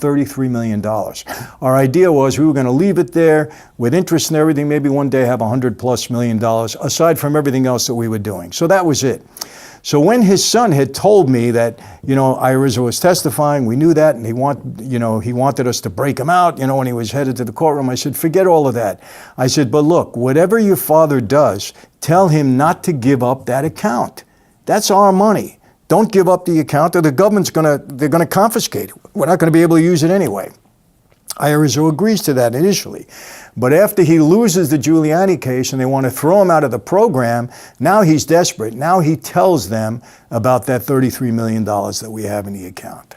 $33 million. Our idea was we were going to leave it there with interest and everything, maybe one day have $100+ million, aside from everything else that we were doing. So that was it. So when his son had told me that, Irizzo was testifying, we knew that, and he wanted us to break him out, when he was headed to the courtroom, I said, forget all of that. I said, but look, whatever your father does, tell him not to give up that account. That's our money. Don't give up the account, or the government's they're gonna confiscate it. We're not gonna be able to use it anyway. Irizzo agrees to that initially. But after he loses the Giuliani case and they want to throw him out of the program, now he's desperate. Now he tells them about that $33 million that we have in the account.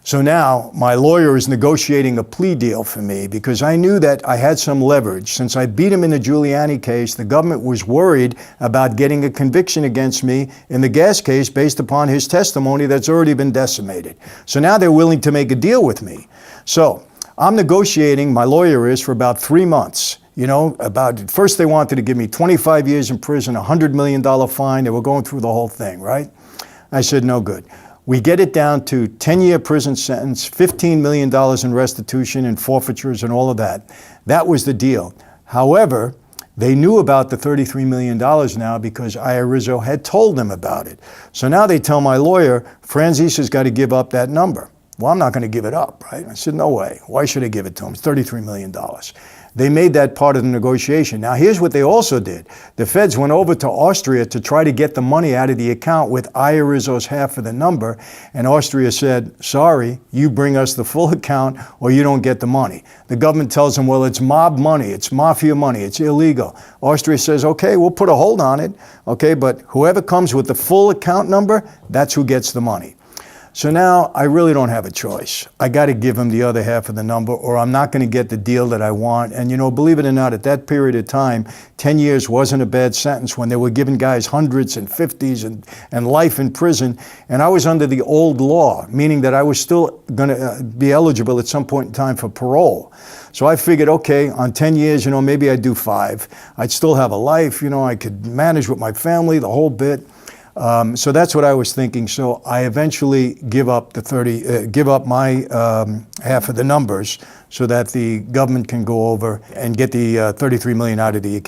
So now my lawyer is negotiating a plea deal for me because I knew that I had some leverage. Since I beat him in the Giuliani case, the government was worried about getting a conviction against me in the gas case based upon his testimony that's already been decimated. So now they're willing to make a deal with me. So I'm negotiating, my lawyer is, for about 3 months. First they wanted to give me 25 years in prison, $100 million fine. They were going through the whole thing, right? I said, no good. We get it down to 10-year prison sentence, $15 million in restitution and forfeitures and all of that. That was the deal. However, they knew about the $33 million now because Irizzo had told them about it. So now they tell my lawyer, Franzese has got to give up that number. Well, I'm not going to give it up, right? I said, no way. Why should I give it to him? It's $33 million. They made that part of the negotiation. Now, here's what they also did. The feds went over to Austria to try to get the money out of the account with Irizzo's half of the number, and Austria said, sorry, you bring us the full account or you don't get the money. The government tells them, well, it's mob money, it's mafia money, it's illegal. Austria says, okay, we'll put a hold on it, okay, but whoever comes with the full account number, that's who gets the money. So now I really don't have a choice. I got to give him the other half of the number or I'm not going to get the deal that I want. And believe it or not, at that period of time, 10 years wasn't a bad sentence when they were giving guys hundreds and 50s and life in prison. And I was under the old law, meaning that I was still going to be eligible at some point in time for parole. So I figured, okay, on 10 years, maybe I'd do 5. I'd still have a life, I could manage with my family, the whole bit. So that's what I was thinking. So I eventually give up my half of the numbers so that the government can go over and get the $33 million out of the account.